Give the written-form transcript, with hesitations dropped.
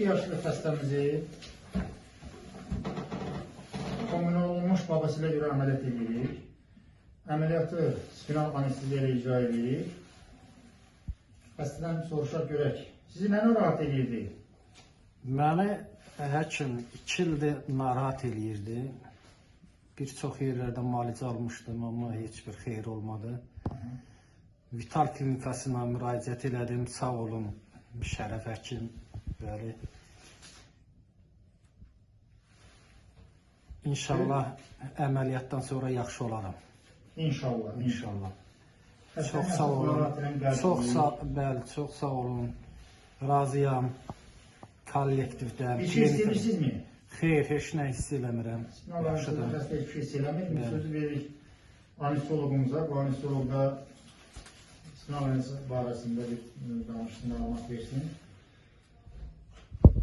yaşlı xəstəmizi kombinə olunmuş babasıyla görə əməliyyat edirik. Əməliyyatı spinal anesteziya ilə icra edirik. Xəstədən soruşaq görək. Sizi nə narahat edirdi? Məni həkim 2 ildir narahat eləyirdi. Bir çox yerlərdə müalicə almışdım, amma heç bir xeyir olmadı. Vital klinikasına müraciət elədim, sağ olun Şərəf həkim. Bəli. İnşallah əməliyyatdan sonra yaxşı olaram. İnşallah. İnşallah. Çox sağ olun. Çox sağ olun. Razıyam. Kollektivdən. Bir şey istəyirsinizmi? Xeyr, heç nə hiss eləmirəm. Spinal anesteziya xəstə heç şey hiss eləmir. Sözü veririk anestezologumuza. Bu anestezolog da spinal anesteziya barəsində bir danışsın, məlumat versin.